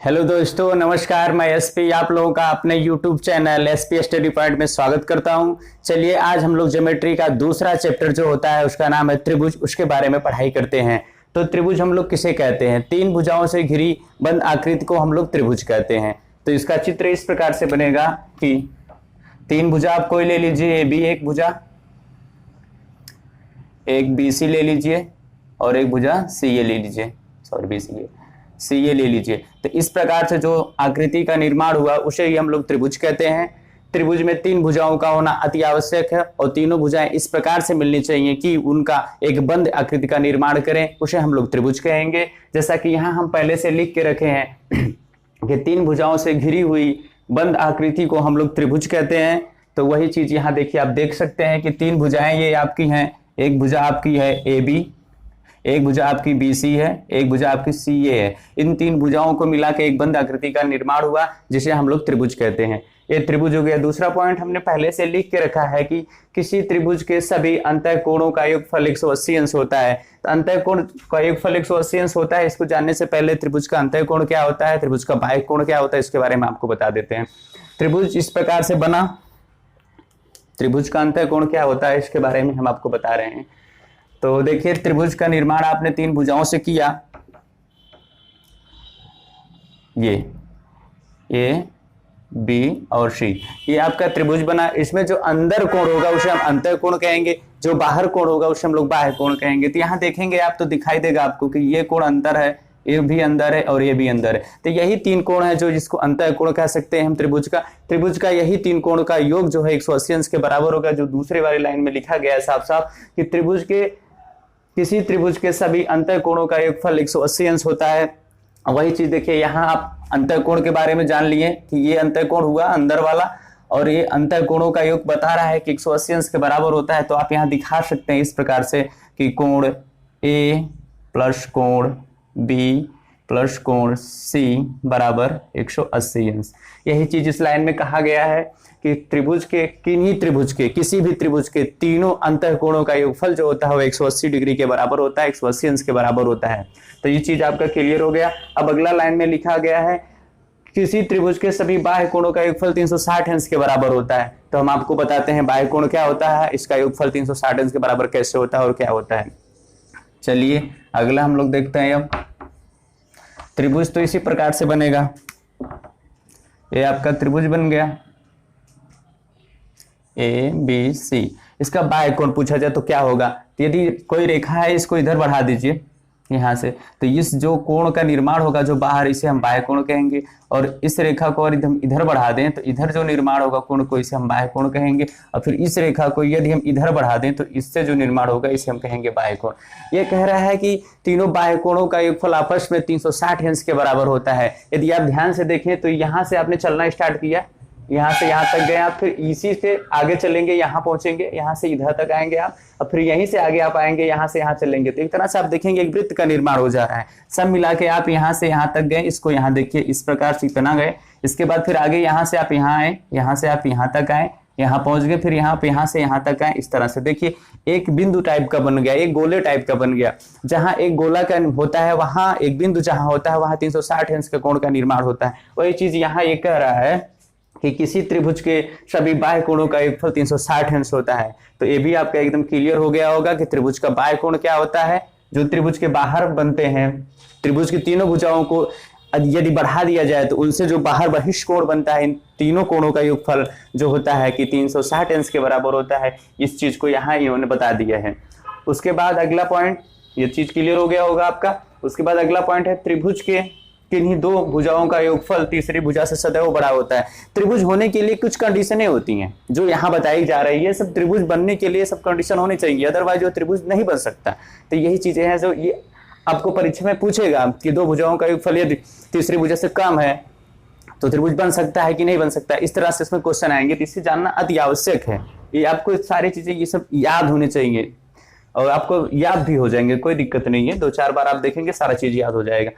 Hello दोस्तों, नमस्कार। मैं एसपी आप लोगों का अपने YouTube channel SP study point में स्वागत करता हूं। चलिए आज हम लोग ज्योमेट्री का दूसरा चैप्टर जो होता है उसका नाम है त्रिभुज, उसके बारे में पढ़ाई करते हैं। तो त्रिभुज हम लोग किसे कहते हैं? तीन भुजाओं से घिरी बंद आकृति को हम लोग त्रिभुज कहते हैं। तो इसका चित्र इस प्रकार से बनेगा कि तीन भुजा आप कोई ले लीजिए, ए बी एक भुजा, एक बी सी ले लीजिए और एक भुजा सी ए ले लीजिए, सॉरी बी सी ए ले लीजिए। तो इस प्रकार से जो आकृति का निर्माण हुआ उसे ही हम लोग त्रिभुज कहते हैं। त्रिभुज में तीन भुजाओं का होना अति आवश्यक है और तीनों भुजाएं इस प्रकार से मिलनी चाहिए कि उनका एक बंद आकृति का निर्माण करें, उसे हम लोग त्रिभुज कहेंगे। जैसा कि यहाँ हम पहले से लिख के रखे हैं कि तीन भुजाओं से घिरी हुई बंद आकृति को हम लोग त्रिभुज कहते हैं। तो वही चीज यहाँ देखिए, आप देख सकते हैं कि तीन भुजाएं ये आपकी हैं। एक भुजा आपकी है ए बी, एक भुजा आपकी बी सी है, एक भुजा आपकी सी ए है। इन तीन भुजाओं को मिला के एक बंद आकृति का निर्माण हुआ जिसे हम लोग त्रिभुज कहते हैं। ये त्रिभुज हो गया। दूसरा पॉइंट हमने पहले से लिख के रखा है कि किसी त्रिभुज के सभी अंतःकोणों का योगफल 180 अंश होता है। तो अंतःकोण का योगफल 180 अंश होता है। इसको जानने से पहले त्रिभुज का अंतःकोण क्या होता है, त्रिभुज का बाह्य कोण क्या होता है, इसके बारे में आपको बता देते हैं। त्रिभुज इस प्रकार से बना, त्रिभुज का अंतःकोण क्या होता है इसके बारे में हम आपको बता रहे हैं। तो देखिए, त्रिभुज का निर्माण आपने तीन भुजाओं से किया, ये ए बी और सी, ये आपका त्रिभुज बना। इसमें जो अंदर कोण होगा उसे हम अंतःकोण कहेंगे, जो बाहर कोण होगा उसे हम लोग बाह्य कोण कहेंगे। तो यहाँ देखेंगे आप तो दिखाई देगा आपको कि ये कोण अंदर है, ये भी अंदर है और ये भी अंदर है। तो यही तीन कोण है जो जिसको अंतःकोण कह सकते हैं हम त्रिभुज का। त्रिभुज का यही तीन कोण का योग जो है 180 अंश के बराबर होगा, जो दूसरे वाली लाइन में लिखा गया है साफ साफ कि त्रिभुज के किसी त्रिभुज के सभी अंतःकोणों का योगफल 180 अंश होता है। वही चीज देखिए, यहाँ आप अंतःकोण के बारे में जान लिए कि ये अंतःकोण हुआ अंदर वाला और ये अंतःकोणों का योग बता रहा है कि 180 अंश के बराबर होता है। तो आप यहाँ दिखा सकते हैं इस प्रकार से कि कोण ए प्लस कोण बी प्लस कोण सी बराबर 180 अंश। यही चीज इस लाइन में कहा गया है कि त्रिभुज के किन्हीं त्रिभुज के किसी भी त्रिभुज के तीनों अंतःकोणों का योगफल जो होता है वो 180 डिग्री के बराबर होता है, 180 अंश के बराबर होता है। तो ये चीज आपका क्लियर हो गया। अब अगला लाइन में लिखा गया है किसी त्रिभुज के सभी बाह्य कोणों का योगफल 360 अंश के बराबर होता है। तो हम आपको बताते हैं बाह्य कोण क्या होता है, इसका योगफल 360 अंश के बराबर कैसे होता है और क्या होता है। चलिए अगला हम लोग देखते हैं। अब त्रिभुज तो इसी प्रकार से बनेगा, ये आपका त्रिभुज बन गया ए बी सी। इसका बाह्य कोण पूछा जाए तो क्या होगा, तो यदि कोई रेखा है इसको इधर बढ़ा दीजिए यहाँ से, तो इस जो कोण का निर्माण होगा जो बाहर, इसे हम बाह्य कोण कहेंगे। और इस रेखा को यदि हम इधर बढ़ा दें तो इधर जो निर्माण होगा कोण को, इसे हम बाह्य कोण कहेंगे। और फिर इस रेखा को यदि हम इधर बढ़ा दें तो इससे जो निर्माण होगा इसे हम कहेंगे बाह्य कोण। ये कह रहा है कि तीनों बाह्य कोणों का योगफल आपस में 360 अंश के बराबर होता है। यदि आप ध्यान से देखें तो यहाँ से आपने चलना स्टार्ट किया, यहाँ से यहाँ तक गए आप, फिर इसी से आगे चलेंगे, यहाँ पहुंचेंगे, यहाँ से इधर तक आएंगे आप, और फिर यहीं से आगे आप आएंगे, यहाँ से यहाँ चलेंगे। तो एक तरह से आप देखेंगे एक वृत्त का निर्माण हो जा रहा है। सब मिला के आप यहाँ से यहाँ तक गए, इसको यहाँ देखिए इस प्रकार से इतना गए। इसके बाद फिर आगे यहाँ से आप यहाँ आए, यहाँ से आप यहाँ तक आए, यहाँ पहुंच गए, फिर यहाँ पे यहाँ से यहाँ तक आए। इस तरह से देखिए एक बिंदु टाइप का बन गया, एक गोले टाइप का बन गया। जहां एक गोला का होता है वहां एक बिंदु जहां होता है वहां 360 अंश का कोण का निर्माण होता है। वही चीज यहाँ ये कह रहा है कि किसी त्रिभुज के सभी बाह्य कोणों का योगफल 360 अंश होता है। तो ये भी आपका एकदम क्लियर हो गया होगा कि त्रिभुज का बाह्य कोण क्या होता है। जो त्रिभुज के बाहर बनते हैं, त्रिभुज की तीनों भुजाओं को यदि बढ़ा दिया जाए तो उनसे जो बाहर बहिष्ठ कोण बनता है, इन तीनों कोणों का योगफल जो होता है कि 360 अंश के बराबर होता है। इस चीज को यहाँ इन्होंने बता दिया है। उसके बाद अगला पॉइंट, ये चीज क्लियर हो गया होगा आपका। उसके बाद अगला पॉइंट है त्रिभुज के किन्हीं दो भुजाओं का योगफल तीसरी भुजा से सदैव बड़ा होता है। त्रिभुज होने के लिए कुछ कंडीशनें होती हैं जो यहाँ बताई जा रही है। सब त्रिभुज बनने के लिए सब कंडीशन होनी चाहिए, अदरवाइज वो त्रिभुज नहीं बन सकता। तो यही चीजें हैं जो ये आपको परीक्षा में पूछेगा कि दो भुजाओं का योगफल यदि तीसरी भुजा से कम है तो त्रिभुज बन सकता है कि नहीं बन सकता। इस तरह से इसमें क्वेश्चन आएंगे, तो इसे जानना अति आवश्यक है। ये आपको सारी चीजें ये सब याद होनी चाहिए और आपको याद भी हो जाएंगे, कोई दिक्कत नहीं है। 2-4 बार आप देखेंगे सारा चीज याद हो जाएगा।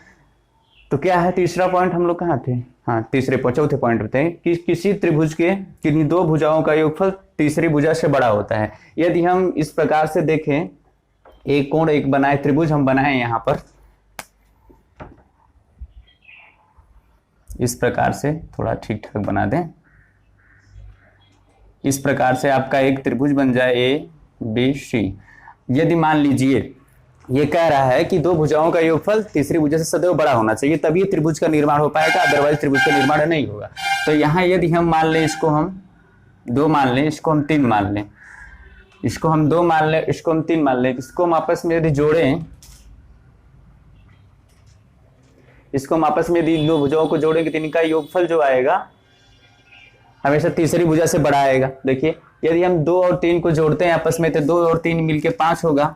तो क्या है तीसरा पॉइंट, हम लोग कहाँ थे? हाँ, चौथे पॉइंट पे थे कि किसी त्रिभुज के किन्हीं दो भुजाओं का योगफल तीसरी भुजा से बड़ा होता है। यदि हम इस प्रकार से देखें, एक कोण एक बनाए त्रिभुज हम बनाए यहाँ पर, इस प्रकार से थोड़ा ठीक ठाक बना दें। इस प्रकार से आपका एक त्रिभुज बन जाए ए बी सी। यदि मान लीजिए ये कह रहा है कि दो भुजाओं का योगफल तीसरी भुजा से सदैव बड़ा होना चाहिए, तभी त्रिभुज का निर्माण हो पाएगा, अदरवाइज त्रिभुज का निर्माण नहीं होगा। तो यहाँ यदि हम मान लें, इसको हम 2 मान लें, इसको हम 3 मान लें, इसको हम 2 मान लें, इसको हम 3 मान लें, इसको हम आपस में यदि जोड़ें, इसको हम आपस में यदि दो भुजाओं को जोड़ेंगे तो इनका योगफल जो आएगा हमेशा तीसरी भुजा से बड़ा आएगा। देखिए यदि हम 2 और 3 को जोड़ते हैं आपस में तो 2 और 3 मिलके 5 होगा,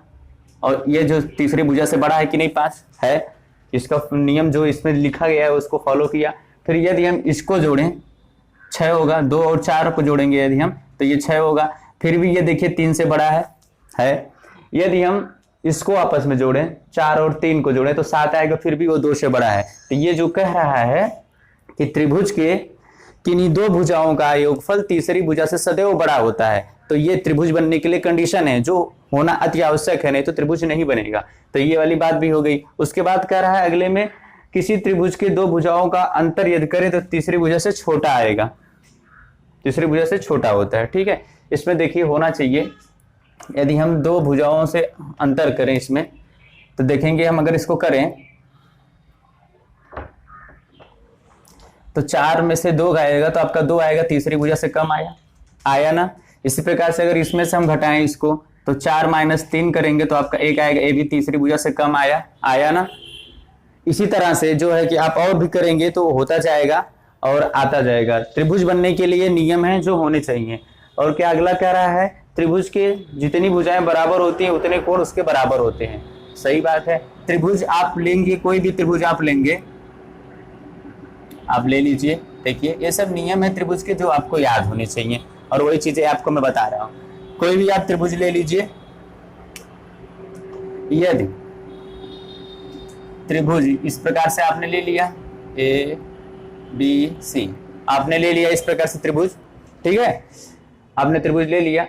और ये जो तीसरी भुजा से बड़ा है कि नहीं 5 है, इसका नियम जो इसमें लिखा गया है उसको फॉलो किया। फिर यदि हम इसको जोड़ें 6 होगा, 2 और 4 को जोड़ेंगे यदि हम तो ये 6 होगा, फिर भी ये देखिए 3 से बड़ा है। यदि हम इसको आपस में जोड़ें 4 और 3 को जोड़ें तो 7 आएगा, फिर भी वो 2 से बड़ा है। तो ये जो कह रहा है कि त्रिभुज के किन्हीं दो भुजाओं का योगफल तीसरी भुजा से सदैव बड़ा होता है, तो ये त्रिभुज बनने के लिए कंडीशन है जो होना अति आवश्यक है, नहीं तो त्रिभुज नहीं बनेगा। तो ये वाली बात भी हो गई। उसके बाद कह रहा है अगले में, किसी त्रिभुज के दो भुजाओं का अंतर यदि करें तो तीसरी भुजा से छोटा आएगा, तीसरी भुजा से छोटा होता है। ठीक है, इसमें देखिए होना चाहिए, यदि हम दो भुजाओं से अंतर करें इसमें तो देखेंगे हम अगर इसको करें तो 4 में से 2 आएगा तो आपका 2 आएगा, तीसरी भुजा से कम आया ना। इसी प्रकार से अगर इसमें से हम घटाएं इसको तो 4 - 3 करेंगे तो आपका 1 आएगा, ये भी तीसरी भुजा से कम आया ना। इसी तरह से जो है कि आप और भी करेंगे तो होता जाएगा और आता जाएगा। त्रिभुज बनने के लिए नियम है जो होने चाहिए। और क्या अगला कह रहा है, त्रिभुज के जितनी भुजाएं बराबर होती हैं उतने कोण उसके बराबर होते हैं। सही बात है। त्रिभुज आप लेंगे, कोई भी त्रिभुज आप लेंगे, आप ले लीजिए। देखिए ये सब नियम है त्रिभुज के जो आपको याद होने चाहिए, और वही चीजें आपको मैं बता रहा हूं। कोई भी आप त्रिभुज ले लीजिए, यदि त्रिभुज इस प्रकार से आपने ले लिया ए बी सी, आपने ले लिया इस प्रकार से त्रिभुज, ठीक है, आपने त्रिभुज ले लिया।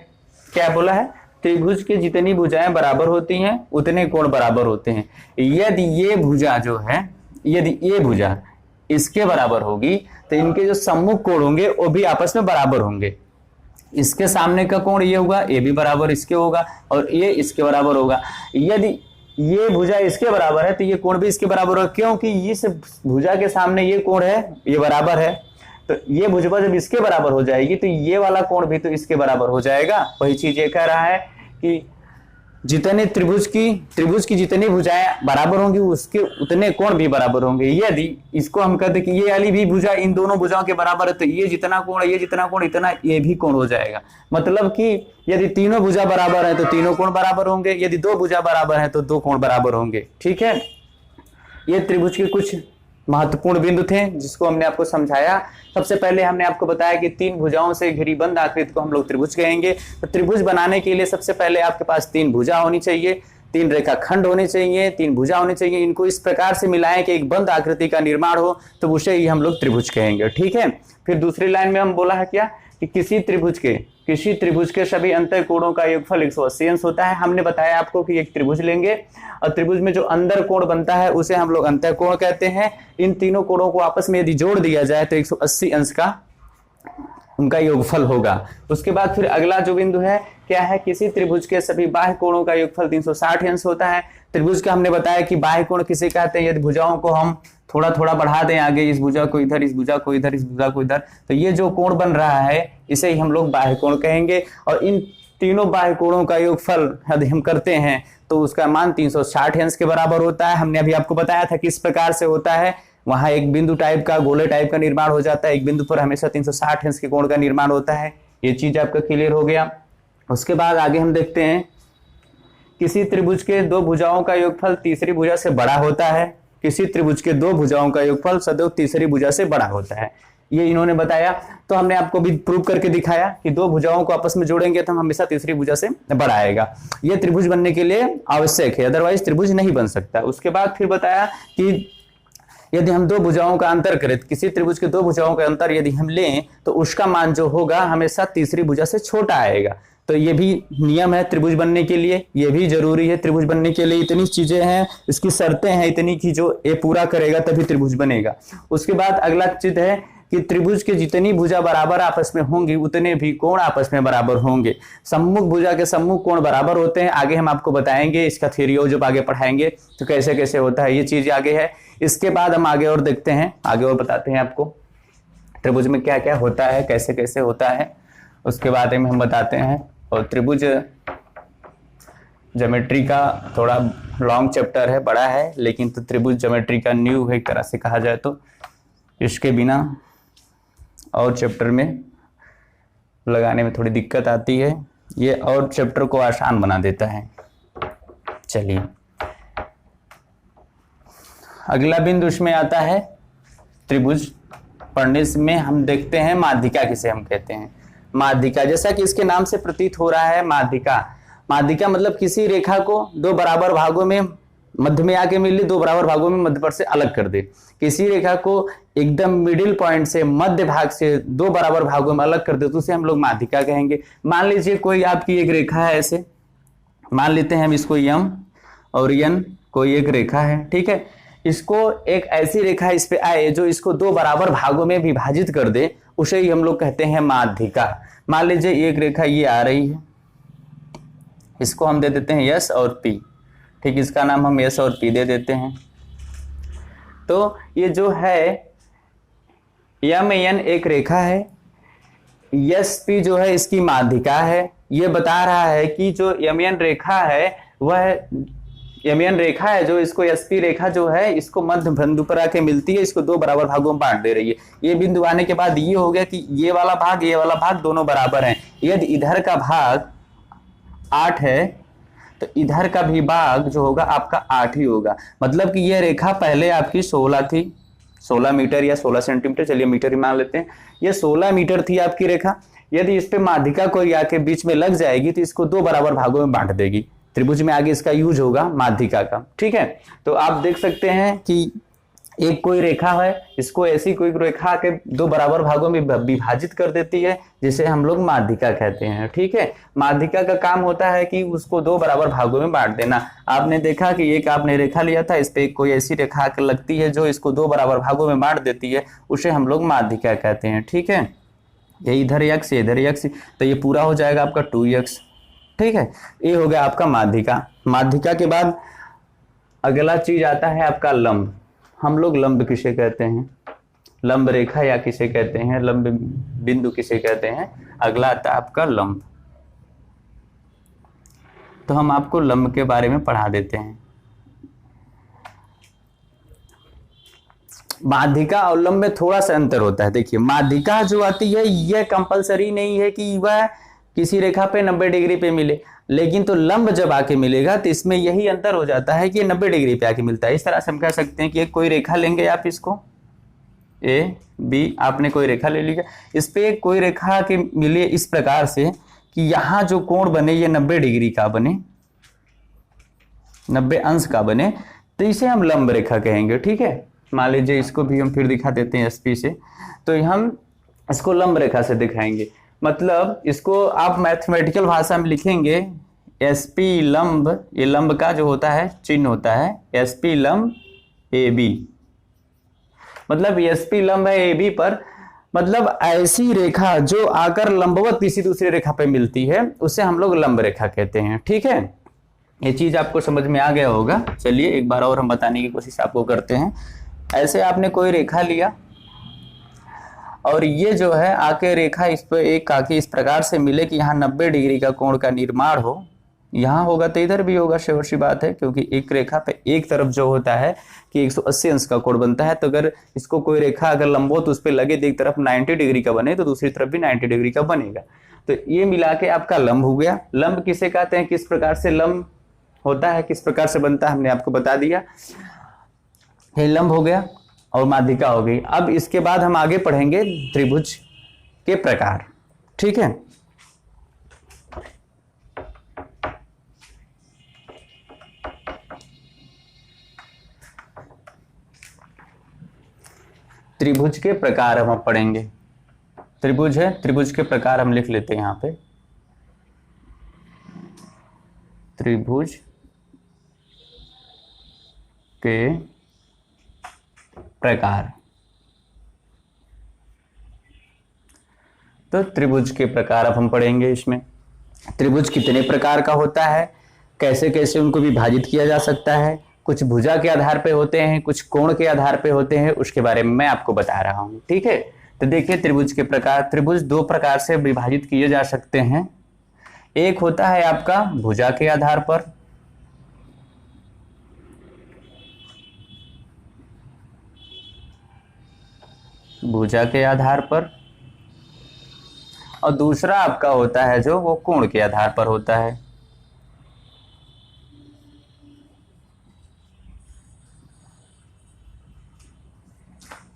क्या बोला है, त्रिभुज की जितनी भुजाएं बराबर होती हैं उतने कोण बराबर होते हैं। यदि ये भुजा जो है, यदि ये भुजा इसके बराबर होगी तो इनके जो सम्मुख कोण होंगे वो भी आपस में बराबर होंगे। इसके सामने का कोण ये होगा, ये भी बराबर इसके होगा, और ये इसके बराबर होगा। यदि ये भुजा इसके बराबर है तो ये कोण भी इसके बराबर होगा, क्योंकि इस भुजा के सामने ये कोण है, ये बराबर है। तो ये भुजा जब इसके बराबर हो जाएगी तो ये वाला कोण भी तो इसके बराबर हो जाएगा। वही चीज ये कह रहा है कि जितने त्रिभुज की जितनी भुजाएं बराबर होंगी उसके उतने कोण भी बराबर होंगे। यदि इसको हम कहते कि ये वाली भी भुजा इन दोनों भुजाओं के बराबर है तो ये जितना कोण, ये जितना कोण, इतना ये भी कोण हो जाएगा। मतलब कि यदि तीनों भुजा बराबर है तो तीनों कोण बराबर होंगे, यदि दो भुजा बराबर है तो 2 कोण बराबर होंगे। ठीक है, ये त्रिभुज के कुछ महत्वपूर्ण बिंदु थे जिसको हमने आपको समझाया। सबसे पहले हमने आपको बताया कि 3 भुजाओं से घिरी बंद आकृति को हम लोग त्रिभुज कहेंगे। तो त्रिभुज बनाने के लिए सबसे पहले आपके पास 3 भुजा होनी चाहिए, 3 रेखाखंड होने चाहिए, 3 भुजा होनी चाहिए। इनको इस प्रकार से मिलाएं कि एक बंद आकृति का निर्माण हो, तो उसे ही हम लोग त्रिभुज कहेंगे। ठीक है, फिर दूसरी लाइन में हम बोला है क्या कि किसी त्रिभुज के सभी अंतःकोणों का योगफल 180 अंश होता है। हमने बताया आपको कि एक त्रिभुज लेंगे और त्रिभुज में जो अंदर कोण बनता है उसे हम लोग अंतःकोण कहते हैं। इन तीनों कोणों को आपस में यदि जोड़ दिया जाए तो 180 अंश का उनका योगफल होगा। उसके बाद फिर अगला जो बिंदु है क्या है, किसी त्रिभुज के सभी बाह्य कोणों का योगफल 360 अंश होता है। त्रिभुज का हमने बताया कि बाह्य कोण किसे कहते हैं, यदि भुजाओं को हम थोड़ा थोड़ा बढ़ा दें आगे, इस भुजा को इधर, इस भुजा को इधर, इस भुजा को इधर, तो ये जो कोण बन रहा है इसे ही हम लोग बाह्य कोण कहेंगे। और इन तीनों बाह्य कोणों का योगफल यदि हम करते हैं तो उसका मान 360 अंश के बराबर होता है। हमने अभी आपको बताया था किस प्रकार से होता है, वहां एक बिंदु टाइप का, गोले टाइप का निर्माण हो जाता है, एक बिंदु पर हमेशा 360 अंश के कोण का निर्माण होता है। ये चीज आपका क्लियर हो गया। उसके बाद आगे हम देखते हैं, किसी त्रिभुज के 2 भुजाओं का योगफल तीसरी भुजा से बड़ा होता है। किसी त्रिभुज के 2 भुजाओं का योगफल सदैव तीसरी भुजा से बड़ा होता है, ये इन्होंने बताया। तो हमने आपको भी प्रूव करके दिखाया कि 2 भुजाओं को आपस में जोड़ेंगे तो हम हमेशा तीसरी भुजा से बड़ा आएगा। ये त्रिभुज बनने के लिए आवश्यक है, अदरवाइज त्रिभुज नहीं बन सकता। उसके बाद फिर बताया कि यदि हम 2 भुजाओं का अंतर करें, किसी त्रिभुज के 2 भुजाओं का अंतर यदि हम लें तो उसका मान जो होगा हमेशा तीसरी भुजा से छोटा आएगा। तो ये भी नियम है त्रिभुज बनने के लिए, ये भी जरूरी है त्रिभुज बनने के लिए। इतनी चीजें हैं, इसकी शर्तें हैं इतनी कि जो ये पूरा करेगा तभी त्रिभुज बनेगा। उसके बाद अगला चीज है कि त्रिभुज के जितनी भुजा बराबर आपस में होंगी उतने भी कोण आपस में बराबर होंगे। सम्मुख भुजा के सम्मुख कोण बराबर होते हैं, आगे हम आपको बताएंगे इसका थ्योरी और जब आगे पढ़ाएंगे तो कैसे कैसे होता है, ये चीज आगे है। इसके बाद हम आगे और देखते हैं, आगे और बताते हैं आपको त्रिभुज में क्या क्या होता है, कैसे कैसे होता है, उसके बारे में हम बताते हैं। और त्रिभुज ज्योमेट्री का थोड़ा लॉन्ग चैप्टर है, बड़ा है, लेकिन तो त्रिभुज ज्योमेट्री का न्यू है एक तरह से कहा जाए तो। इसके बिना और चैप्टर में लगाने में थोड़ी दिक्कत आती है, ये और चैप्टर को आसान बना देता है। चलिए अगला बिंदु इसमें आता है त्रिभुज पढ़ने में हम देखते हैं माध्यिका किसे हम कहते हैं। माध्यिका जैसा कि इसके नाम से प्रतीत हो रहा है, माध्यिका, माध्यिका मतलब किसी रेखा को दो बराबर भागों में मध्य में आके मिली, दो बराबर भागों में मध्य पर से अलग कर दे। किसी रेखा को एकदम मिडिल पॉइंट से मध्य भाग से दो बराबर भागों में अलग कर दे तो उसे हम लोग माध्यिका कहेंगे। मान लीजिए कोई आपकी एक रेखा है, ऐसे मान लेते हैं हम इसको यम और यन कोई एक रेखा है, ठीक है। इसको एक ऐसी रेखा इस पे आए जो इसको दो बराबर भागों में विभाजित कर दे, उसे ही हम लोग कहते हैं माध्यिका। मान लीजिए एक रेखा ये आ रही है, इसको हम दे देते हैं यस और पी, ठीक, इसका नाम हम यस और पी दे देते हैं। तो ये जो है यम एन एक रेखा है, यस पी जो है इसकी माध्यिका है। ये बता रहा है कि जो यम एन रेखा है वह यमन रेखा है, जो इसको एसपी रेखा जो है इसको मध्य बिंदु पर आके मिलती है, इसको दो बराबर भागों में बांट दे रही है। ये बिंदु आने के बाद ये हो गया कि ये वाला भाग दोनों बराबर हैं। यदि इधर का भाग 8 है तो इधर का भी भाग जो होगा आपका 8 ही होगा। मतलब कि ये रेखा पहले आपकी 16 थी, 16 मीटर या 16 सेंटीमीटर, चलिए मीटर ही मान लेते हैं। ये 16 मीटर थी आपकी रेखा। यदि इस पे माध्यिका कोई आके बीच में लग जाएगी तो इसको दो बराबर भागों में बांट देगी। त्रिभुज में आगे इसका यूज होगा माध्यिका का, ठीक है। तो आप देख सकते हैं कि एक कोई रेखा है, इसको ऐसी कोई रेखा के दो बराबर भागों में विभाजित कर देती है, जिसे हम लोग माध्यिका कहते हैं, ठीक है। माध्यिका का काम होता है कि उसको दो बराबर भागों में बांट देना। आपने देखा कि एक आपने रेखा लिया था, इस पे कोई ऐसी रेखा लगती है जो इसको दो बराबर भागों में बांट देती है, उसे हम लोग माध्यिका कहते हैं, ठीक है। ये इधर यक्स, इधर यक्स, तो ये पूरा हो जाएगा आपका 2x, ठीक है। ये हो गया आपका माध्यिका। माध्यिका के बाद अगला चीज आता है आपका लंब। हम लोग लंब किसे कहते हैं, लंब रेखा या किसे कहते हैं, लंब बिंदु किसे कहते हैं। अगला आता है आपका लंब। तो हम आपको लंब के बारे में पढ़ा देते हैं। माध्यिका और लंब में थोड़ा सा अंतर होता है। देखिए माध्यिका जो आती है यह कंपलसरी नहीं है कि वह किसी रेखा पे 90 डिग्री पे मिले, लेकिन तो लंब जब आके मिलेगा तो इसमें यही अंतर हो जाता है कि 90 डिग्री पे आके मिलता है। इस तरह से हम कह सकते हैं कि एक कोई रेखा लेंगे आप, इसको ए बी, आपने कोई रेखा ले लिया, इस पे एक कोई रेखा के मिले इस प्रकार से कि यहाँ जो कोण बने ये 90 डिग्री का बने, 90 अंश का बने, तो इसे हम लंब रेखा कहेंगे, ठीक है। मान लीजिए इसको भी हम फिर दिखा देते हैं एसपी से, तो हम इसको लंब रेखा से दिखाएंगे। मतलब इसको आप मैथमेटिकल भाषा में लिखेंगे एसपी लंब, ये लंब का जो होता है चिन्ह होता है एसपी लंब ए बी, मतलब एसपी लंब है ए बी पर, मतलब ऐसी रेखा जो आकर लंबवत किसी दूसरी रेखा पे मिलती है उसे हम लोग लंब रेखा कहते हैं, ठीक है। ये चीज आपको समझ में आ गया होगा। चलिए एक बार और हम बताने की कोशिश आपको करते हैं। ऐसे आपने कोई रेखा लिया और ये जो है आके रेखा इस पर एक आके इस प्रकार से मिले कि यहाँ 90 डिग्री का कोण का निर्माण हो, यहाँ होगा तो इधर भी होगा, श्योर सी बात है, क्योंकि एक रेखा पे एक तरफ जो होता है कि 180 अंश का कोण बनता है। तो अगर इसको कोई रेखा अगर लंबवत उस पर लगे तो एक तरफ 90 डिग्री का बने तो दूसरी तरफ भी 90 डिग्री का बनेगा। तो ये मिला के आपका लंब हो गया। लंब किसे कहते हैं, किस प्रकार से लंब होता है, किस प्रकार से बनता है, हमने आपको बता दिया। ये लंब हो गया और माध्यिका हो गई। अब इसके बाद हम आगे पढ़ेंगे त्रिभुज के प्रकार, ठीक है। त्रिभुज के प्रकार हम पढ़ेंगे। त्रिभुज है, त्रिभुज के प्रकार हम लिख लेते हैं यहाँ पे। त्रिभुज के प्रकार। तो त्रिभुज के प्रकार अब हम पढ़ेंगे। इसमें त्रिभुज कितने प्रकार का होता है, कैसे कैसे उनको विभाजित किया जा सकता है, कुछ भुजा के आधार पे होते हैं, कुछ कोण के आधार पे होते हैं, उसके बारे में मैं आपको बता रहा हूं। ठीक है, तो देखिए त्रिभुज के प्रकार। त्रिभुज दो प्रकार से विभाजित किए जा सकते हैं। एक होता है आपका भुजा के आधार पर, भुजा के आधार पर, और दूसरा आपका होता है जो वो कोण के आधार पर होता है।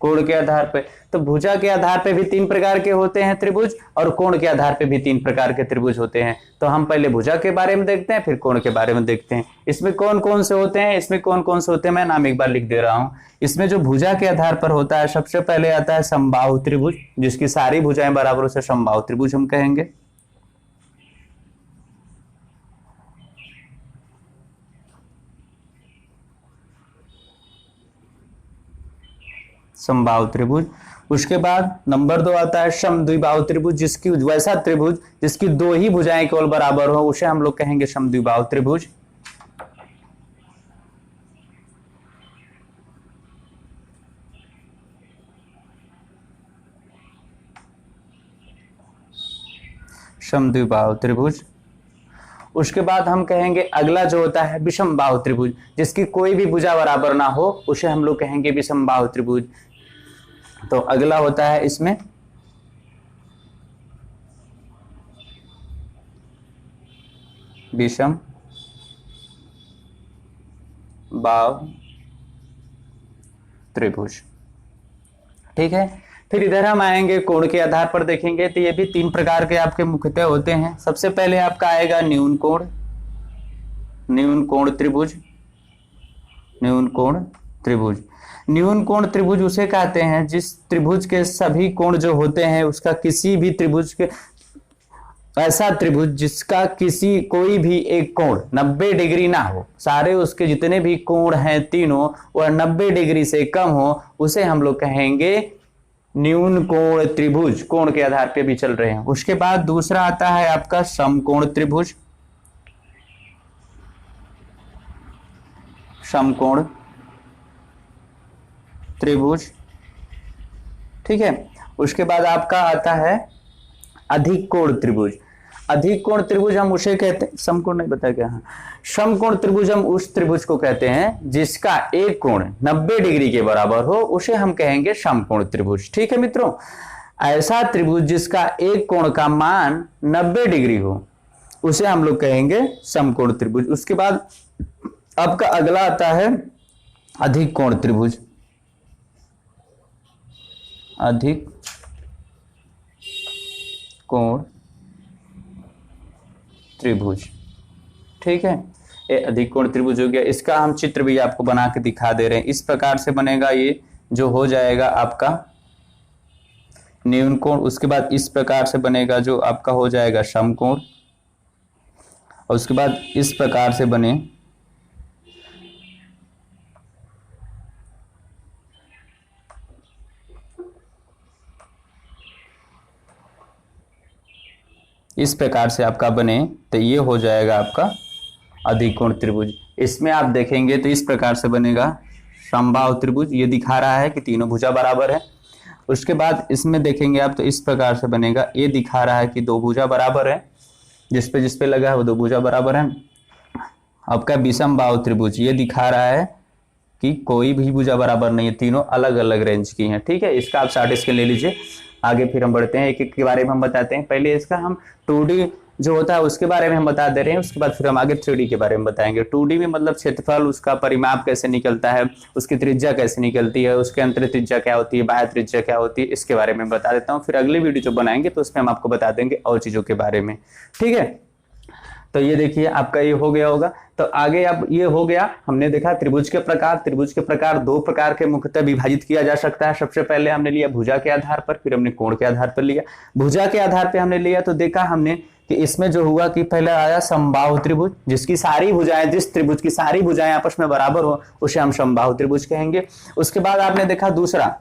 कोण के आधार पे, तो भुजा के आधार पे भी तीन प्रकार के होते हैं त्रिभुज, और कोण के आधार पे भी तीन प्रकार के त्रिभुज होते हैं। तो हम पहले भुजा के बारे में देखते हैं, फिर कोण के बारे में देखते हैं। इसमें कौन कौन से होते हैं, इसमें कौन कौन से होते हैं, मैं नाम एक बार लिख दे रहा हूं। इसमें जो भुजा के आधार पर होता है, सबसे पहले आता है समबाहु त्रिभुज, जिसकी सारी भुजाएं बराबर, उसे समबाहु त्रिभुज हम कहेंगे। समबाहु त्रिभुज। उसके बाद नंबर 2 आता है समद्विबाहु त्रिभुज, जिसकी वैसा त्रिभुज जिसकी दो ही भुजाएं केवल बराबर हो, उसे हम लोग कहेंगे समद्विबाहु त्रिभुज। समद्विबाहु त्रिभुज। उसके बाद हम कहेंगे अगला जो होता है विषमबाहु त्रिभुज, जिसकी कोई भी भुजा बराबर ना हो, उसे हम लोग कहेंगे विषमबाहु त्रिभुज। तो अगला होता है इसमें विषम बाहु त्रिभुज। ठीक है, फिर इधर हम आएंगे कोण के आधार पर देखेंगे, तो ये भी तीन प्रकार के आपके मुख्यतः होते हैं। सबसे पहले आपका आएगा न्यून कोण, न्यून कोण त्रिभुज, न्यून कोण त्रिभुज। न्यून कोण त्रिभुज उसे कहते हैं जिस त्रिभुज के सभी कोण जो होते हैं, उसका किसी भी त्रिभुज के, ऐसा त्रिभुज जिसका किसी कोई भी एक कोण 90 डिग्री ना हो, सारे उसके जितने भी कोण हैं तीनों वह 90 डिग्री से कम हो, उसे हम लोग कहेंगे न्यून कोण त्रिभुज। कोण के आधार पे भी चल रहे हैं। उसके बाद दूसरा आता है आपका समकोण त्रिभुज, समकोण त्रिभुज। ठीक है, उसके बाद आपका आता है अधिक कोण त्रिभुज। अधिक कोण त्रिभुज हम उसे कहते हैं, समकोण नहीं बताया क्या, हाँ, समकोण त्रिभुज हम उस त्रिभुज को कहते हैं जिसका एक कोण 90 डिग्री के बराबर हो, उसे हम कहेंगे समकोण त्रिभुज। ठीक है मित्रों, ऐसा त्रिभुज जिसका एक कोण का मान 90 डिग्री हो, उसे हम लोग कहेंगे समकोण त्रिभुज। उसके बाद आपका अगला आता है अधिक कोण त्रिभुज, अधिक कोण त्रिभुज। ठीक है, ये अधिक कोण त्रिभुज हो गया। इसका हम चित्र भी आपको बना के दिखा दे रहे हैं। इस प्रकार से बनेगा, ये जो हो जाएगा आपका न्यून कोण। उसके बाद इस प्रकार से बनेगा जो आपका हो जाएगा समकोण, और उसके बाद इस प्रकार से बने इस प्रकार से आपका बने, तो ये हो जाएगा आपका अधिक कोण त्रिभुज। इसमें आप देखेंगे तो इस प्रकार से बनेगा समबाहु त्रिभुज, ये दिखा रहा है कि तीनों भुजा बराबर है। उसके बाद इसमें देखेंगे आप तो इस प्रकार से बनेगा, ये दिखा रहा है कि दो भुजा बराबर है, जिस पे लगा है वो दो भुजा बराबर है। आपका विषमबाहु त्रिभुज ये दिखा रहा है कि कोई भी भुजा बराबर नहीं है, तीनों अलग अलग रेंज की हैं। ठीक है, इसका आप शॉर्ट स्केल ले लीजिए। आगे फिर हम बढ़ते हैं, एक एक के बारे में हम बताते हैं। पहले इसका हम 2D जो होता है उसके बारे में हम बता दे रहे हैं, उसके बाद फिर हम आगे 3D के बारे में बताएंगे। 2D में मतलब क्षेत्रफल, उसका परिमाप कैसे निकलता है, उसकी त्रिज्या कैसे निकलती है, उसके अंतर त्रिज्या क्या होती है, बाह्य त्रिज्या क्या होती है, इसके बारे में बता देता हूँ। फिर अगली वीडियो जो बनाएंगे तो उसमें हम आपको बता देंगे और चीजों के बारे में। ठीक है, तो ये देखिए आपका ये हो गया होगा। तो आगे अब ये हो गया, हमने देखा त्रिभुज के प्रकार। त्रिभुज के प्रकार दो प्रकार के मुख्यतः विभाजित किया जा सकता है। सबसे पहले हमने लिया भुजा के आधार पर, फिर हमने कोण के आधार पर लिया। भुजा के आधार पर हमने लिया तो देखा हमने कि इसमें जो हुआ कि पहले आया समबाहु त्रिभुज, जिसकी सारी भुजाएं, जिस त्रिभुज की सारी भुजाएं आपस में बराबर हो उसे हम समबाहु त्रिभुज कहेंगे। उसके बाद आपने देखा दूसरा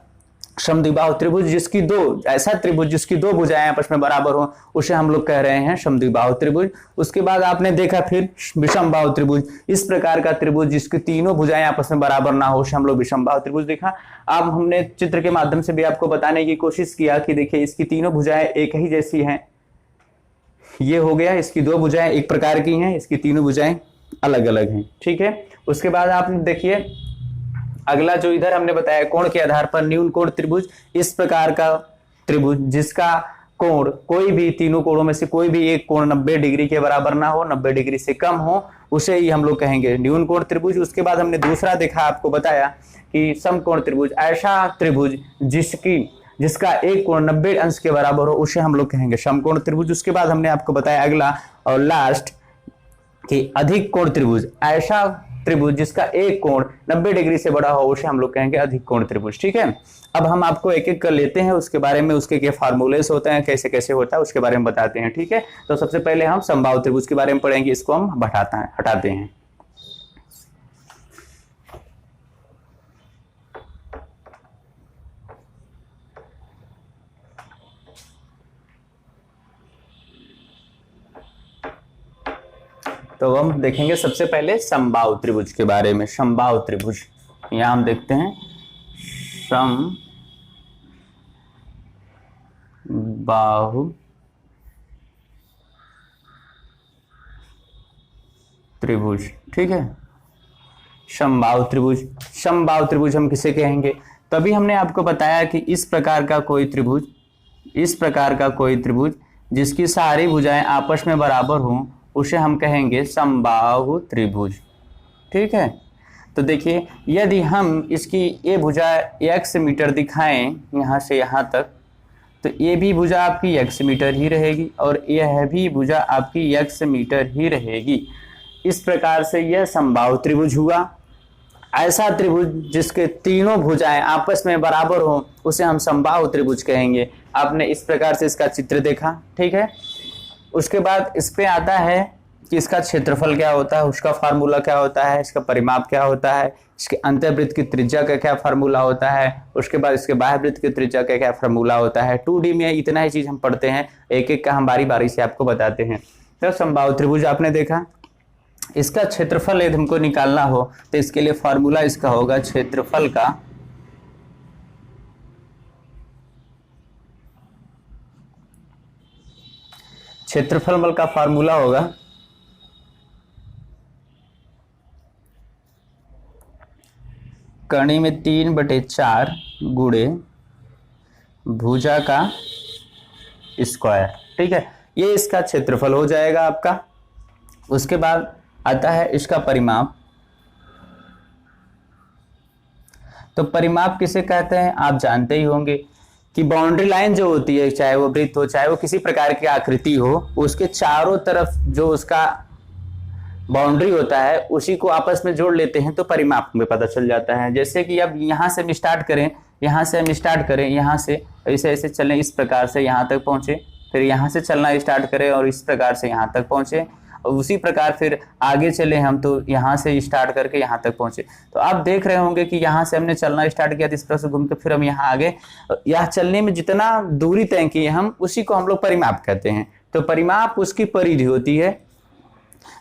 समद्विबाहु त्रिभुज, जिसकी दो, ऐसा त्रिभुज जिसकी दो भुजाएं आपस में बराबर हो उसे हम लोग कह रहे हैं समद्विबाहु त्रिभुज। उसके बाद आपने देखा फिर विषमबाहु त्रिभुज, इस प्रकार का त्रिभुज जिसकी तीनों भुजाएं आपस में बराबर ना हो उसे हम लोग विषमबाहु त्रिभुज देखा। अब हमने चित्र के माध्यम से भी आपको बताने की कोशिश किया कि देखिए इसकी तीनों भुजाएं एक ही जैसी हैं, ये हो गया, इसकी दो भुजाएं एक प्रकार की हैं, इसकी तीनों भुजाएं अलग अलग हैं, ठीक है। उसके बाद आप देखिए अगला जो इधर हमने बताया कोण के आधार पर न्यून कोण त्रिभुज, इस प्रकार का त्रिभुज जिसका कोण कोई भी तीनों कोणों में से कोई भी एक कोण 90 डिग्री के बराबर ना हो, 90 डिग्री से कम हो, उसे ही हम लोग कहेंगे न्यून कोण त्रिभुज। उसके बाद हमने दूसरा देखा, आपको बताया कि समकोण त्रिभुज, ऐसा त्रिभुज जिसका एक कोण 90 अंश के बराबर हो उसे हम लोग कहेंगे समकोण त्रिभुज। उसके बाद हमने आपको बताया अगला और लास्ट कि अधिक कोण त्रिभुज, ऐसा त्रिभुज जिसका एक कोण 90 डिग्री से बड़ा हो उसे हम लोग कहेंगे अधिक कोण त्रिभुज, ठीक है। अब हम आपको एक एक कर लेते हैं, उसके बारे में उसके क्या फार्मूलेस होते हैं, कैसे कैसे होता है उसके बारे में बताते हैं, ठीक है। तो सबसे पहले हम समबाहु त्रिभुज के बारे में पढ़ेंगे, इसको हम हटाते हैं। तो हम देखेंगे सबसे पहले समबाहु त्रिभुज के बारे में। समबाहु त्रिभुज यहां हम देखते हैं समबाहु त्रिभुज, ठीक है। समबाहु त्रिभुज, समबाहु त्रिभुज हम किसे कहेंगे? तभी हमने आपको बताया कि इस प्रकार का कोई त्रिभुज जिसकी सारी भुजाएं आपस में बराबर हों उसे हम कहेंगे समबाहु त्रिभुज, ठीक है। तो देखिए यदि हम इसकी ये भुजा x मीटर दिखाएं यहाँ से यहाँ तक, तो ये भी भुजा आपकी x मीटर ही रहेगी और यह भी भुजा आपकी x मीटर ही रहेगी। इस प्रकार से यह समबाहु त्रिभुज हुआ। ऐसा त्रिभुज जिसके तीनों भुजाएं आपस में बराबर हो उसे हम समबाहु त्रिभुज कहेंगे। आपने इस प्रकार से इसका चित्र देखा, ठीक है। उसके बाद इस पे आता है कि इसका क्षेत्रफल क्या होता है, उसका फार्मूला क्या होता है, इसका परिमाप क्या होता है, इसके अंतर्वृत्त की त्रिज्या का क्या फार्मूला होता है, उसके बाद इसके बाह्यवृत्त की त्रिज्या का क्या फार्मूला होता है। 2D में इतना ही चीज हम पढ़ते हैं, एक एक का हम बारी बारी से आपको बताते हैं। तो समबाहु त्रिभुज आपने देखा, इसका क्षेत्रफल यदि हमको निकालना हो तो इसके लिए फार्मूला इसका होगा क्षेत्रफल का क्षेत्रफल का फार्मूला होगा कणी में 3/4 गुणे भुजा का स्क्वायर, ठीक है। ये इसका क्षेत्रफल हो जाएगा आपका। उसके बाद आता है इसका परिमाप। तो परिमाप किसे कहते हैं आप जानते ही होंगे कि बाउंड्री लाइन जो होती है, चाहे वो वृत्त हो चाहे वो किसी प्रकार की आकृति हो, उसके चारों तरफ जो उसका बाउंड्री होता है उसी को आपस में जोड़ लेते हैं तो परिमाप में पता चल जाता है। जैसे कि अब यहाँ से हम स्टार्ट करें, यहाँ से ऐसे ऐसे चलें, इस प्रकार से यहाँ तक पहुँचे, फिर यहाँ से चलना स्टार्ट करें और इस प्रकार से यहाँ तक पहुँचे, और उसी प्रकार फिर आगे चले हम तो यहाँ से स्टार्ट करके यहाँ तक पहुँचे। तो आप देख रहे होंगे कि यहाँ से हमने चलना स्टार्ट किया, इस तरह से घूम के फिर हम यहाँ आगे, यह चलने में जितना दूरी तय की हम उसी को हम लोग परिमाप कहते हैं। तो परिमाप उसकी परिधि होती है।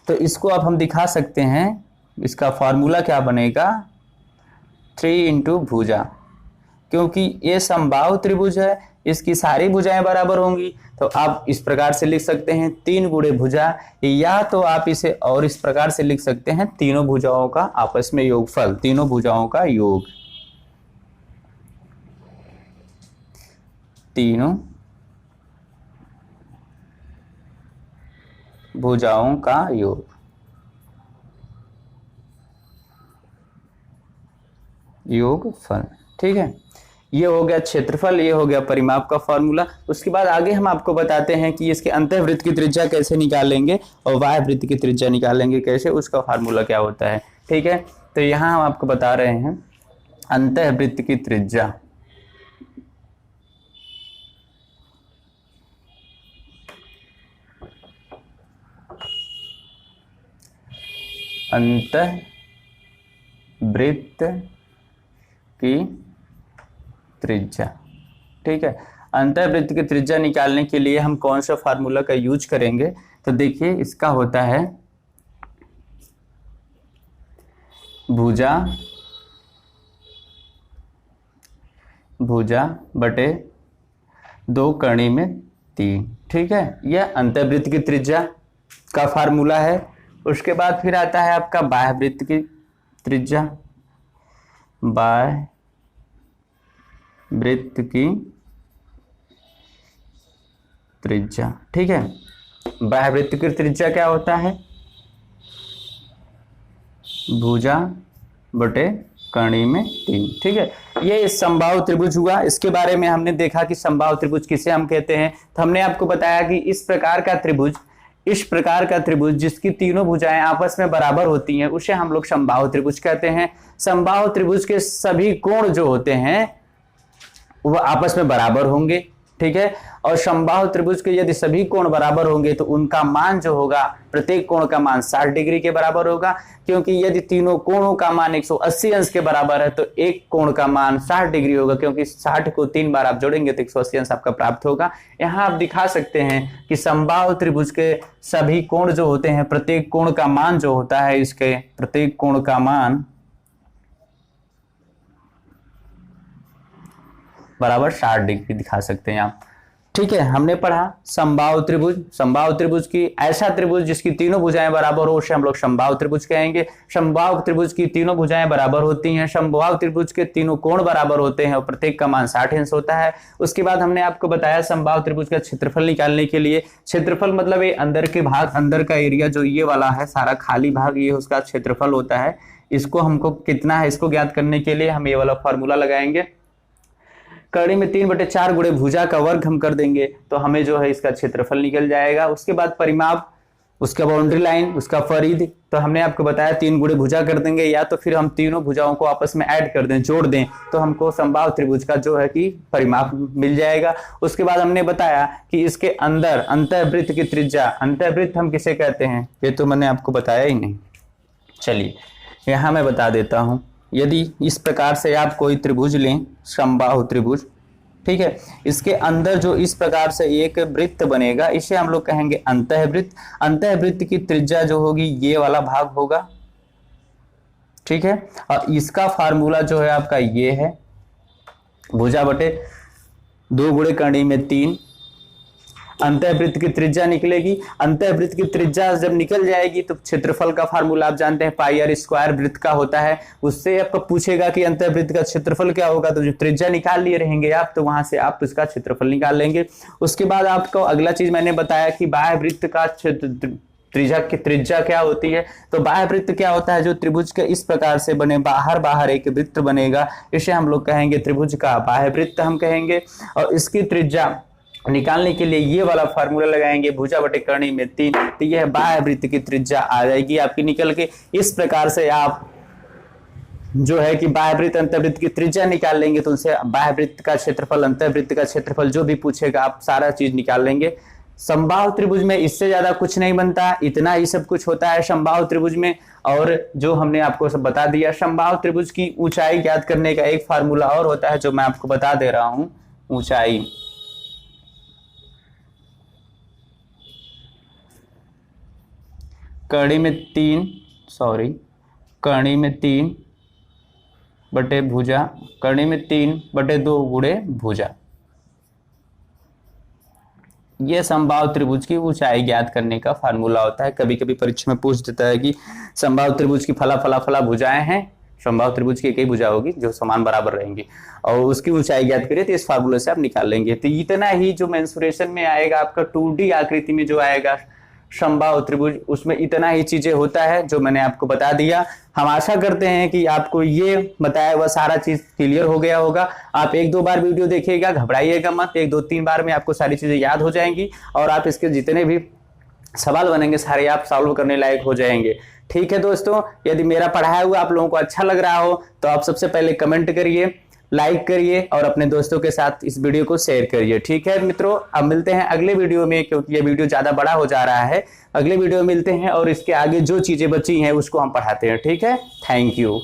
तो इसको अब हम दिखा सकते हैं, इसका फॉर्मूला क्या बनेगा 3 × भुजा, क्योंकि ये समबाहु त्रिभुज है, इसकी सारी भुजाएं बराबर होंगी। तो आप इस प्रकार से लिख सकते हैं 3 गुणे भुजा, या तो आप इसे और इस प्रकार से लिख सकते हैं तीनों भुजाओं का आपस में योगफल, तीनों भुजाओं का योग, तीनों भुजाओं का योगफल, ठीक है। ये हो गया क्षेत्रफल, ये हो गया परिमाप का फॉर्मूला। उसके बाद आगे हम आपको बताते हैं कि इसके अंतःवृत्त की त्रिज्या कैसे निकालेंगे और बाह्यवृत्त की त्रिज्या निकालेंगे कैसे, उसका फार्मूला क्या होता है, ठीक है। तो यहाँ हम आपको बता रहे हैं अंतःवृत्त की त्रिज्या। अंतःवृत्त की त्रिज्या। ठीक है, अंतःवृत्त की त्रिज्या निकालने के लिए हम कौन सा फार्मूला का यूज करेंगे? तो देखिए इसका होता है भुजा बटे 2 कणी में 3। ठीक है, यह अंतःवृत्त की त्रिज्या का फार्मूला है। उसके बाद फिर आता है आपका बाह्यवृत्त की त्रिज्या, बाह्यवृत्त की त्रिज्या। ठीक है, बाह्यवृत्त की त्रिज्या क्या होता है? भुजा बटे कणी में 3। ठीक है, ये समबाहु त्रिभुज हुआ। इसके बारे में हमने देखा कि समबाहु त्रिभुज किसे हम कहते हैं। तो हमने आपको बताया कि इस प्रकार का त्रिभुज जिसकी तीनों भुजाएं आपस में बराबर होती हैं उसे हम लोग समबाहु त्रिभुज कहते हैं। समबाहु त्रिभुज के सभी कोण जो होते हैं वो आपस में बराबर होंगे। ठीक है, और समबाहु त्रिभुज के यदि सभी कोण बराबर होंगे तो उनका मान जो होगा, प्रत्येक कोण का मान 60 डिग्री के बराबर होगा। क्योंकि यदि तीनों कोणों का मान 180 अंश के बराबर है तो एक कोण का मान 60 डिग्री होगा, क्योंकि 60 को 3 बार आप जोड़ेंगे तो 180 अंश आपका प्राप्त होगा। यहाँ आप दिखा सकते हैं कि समबाहु त्रिभुज के सभी कोण जो होते हैं, प्रत्येक कोण का मान जो होता है, इसके प्रत्येक कोण का मान बराबर 60 डिग्री दिखा सकते हैं आप। ठीक है, हमने पढ़ा समबाहु त्रिभुज। समबाहु त्रिभुज की ऐसा त्रिभुज जिसकी तीनों भुजाएं बराबर हो उसे हम लोग समबाहु त्रिभुज कहेंगे। समबाहु त्रिभुज की तीनों भुजाएं बराबर होती हैं, समबाहु त्रिभुज के तीनों कोण बराबर होते हैं और प्रत्येक का मान 60 अंश होता है। उसके बाद हमने आपको बताया समबाहु त्रिभुज का क्षेत्रफल निकालने के लिए, क्षेत्रफल मतलब ये अंदर के भाग, अंदर का एरिया जो ये वाला है सारा खाली भाग, ये उसका क्षेत्रफल होता है। इसको हमको कितना है इसको ज्ञात करने के लिए हम ये वाला फॉर्मूला लगाएंगे। कड़ी में 3/4 गुणे भुजा का वर्ग हम कर देंगे तो हमें जो है इसका क्षेत्रफल निकल जाएगा। उसके बाद परिमाप, उसका बाउंड्री लाइन, उसका परिधि, तो हमने आपको बताया 3 गुणे भुजा कर देंगे, या तो फिर हम तीनों भुजाओं को आपस में ऐड कर दें, जोड़ दें, तो हमको समबाहु त्रिभुज का जो है कि परिमाप मिल जाएगा। उसके बाद हमने बताया कि इसके अंदर अंतःवृत्त की त्रिज्या, अंतःवृत्त हम किसे कहते हैं ये तो मैंने आपको बताया ही नहीं। चलिए यहाँ मैं बता देता हूँ। यदि इस प्रकार से आप कोई त्रिभुज लें, समबाहु त्रिभुज, ठीक है, इसके अंदर जो इस प्रकार से एक वृत्त बनेगा इसे हम लोग कहेंगे अंतःवृत्त। अंतःवृत्त की त्रिज्या जो होगी ये वाला भाग होगा। ठीक है, और इसका फार्मूला जो है आपका ये है, भुजा बटे 2 गुणे कड़ी में 3। अंतःवृत्त की त्रिज्या निकलेगी। अंतःवृत्त की त्रिज्या जब निकल जाएगी तो क्षेत्रफल का फार्मूला आप जानते हैं पाई आर स्क्वायर वृत्त का होता है। उससे आपको पूछेगा कि अंतःवृत्त का क्षेत्रफल क्या होगा, तो जो त्रिज्या निकाल लिए रहेंगे आप, तो वहां से आप उसका क्षेत्रफल निकाल लेंगे। उसके बाद आपको अगला चीज मैंने बताया कि बाह्यवृत्त का त्रिज्या क्या होती है। तो बाह्यवृत्त क्या होता है, जो त्रिभुज के इस प्रकार से बने बाहर एक वृत्त बनेगा, इसे हम लोग कहेंगे त्रिभुज का बाह्यवृत्त हम कहेंगे। और इसकी त्रिज्या निकालने के लिए ये वाला फार्मूला लगाएंगे, भुजा बटे कड़ी में 3, तो यह बाह्यवृत्त की त्रिज्या आ जाएगी आपकी निकल के। इस प्रकार से आप जो है कि बाह्यवृत्त अंतःवृत्त की त्रिज्या निकाल लेंगे, तो उनसे बाह्यवृत्त का क्षेत्रफल, अंतःवृत्त का क्षेत्रफल जो भी पूछेगा आप सारा चीज निकाल लेंगे। समबाहु त्रिभुज में इससे ज्यादा कुछ नहीं बनता, इतना ही सब कुछ होता है समबाहु त्रिभुज में। और जो हमने आपको सब बता दिया, समबाहु त्रिभुज की ऊंचाई ज्ञात करने का एक फार्मूला और होता है जो मैं आपको बता दे रहा हूं। ऊंचाई कड़ी में 3 बटे भुजा, कड़ी में 3/2 गुणे भुजा, यह समबाहु त्रिभुज की ऊंचाई ज्ञात करने का फार्मूला होता है। कभी कभी परीक्षा में पूछ देता है कि समबाहु त्रिभुज की फला भुजाएं हैं, समबाहु त्रिभुज की एक ही भुजा होगी जो समान बराबर रहेंगी और उसकी ऊंचाई ज्ञात करिए, तो इस फार्मूले से आप निकाल लेंगे। तो इतना ही जो मेंसुरेशन में आएगा आपका 2D आकृति में जो आएगा समबाहु त्रिभुज, उसमें इतना ही चीजें होता है जो मैंने आपको बता दिया। हम आशा करते हैं कि आपको ये बताया हुआ सारा चीज क्लियर हो गया होगा। आप 1-2 बार वीडियो देखिएगा, घबराइएगा मत, 1-2-3 बार में आपको सारी चीजें याद हो जाएंगी और आप इसके जितने भी सवाल बनेंगे सारे आप सॉल्व करने लायक हो जाएंगे। ठीक है दोस्तों, यदि मेरा पढ़ाया हुआ आप लोगों को अच्छा लग रहा हो तो आप सबसे पहले कमेंट करिए, लाइक करिए और अपने दोस्तों के साथ इस वीडियो को शेयर करिए। ठीक है मित्रों, अब मिलते हैं अगले वीडियो में, क्योंकि ये वीडियो ज़्यादा बड़ा हो जा रहा है। अगले वीडियो में मिलते हैं और इसके आगे जो चीज़ें बची हैं उसको हम पढ़ाते हैं। ठीक है, थैंक यू।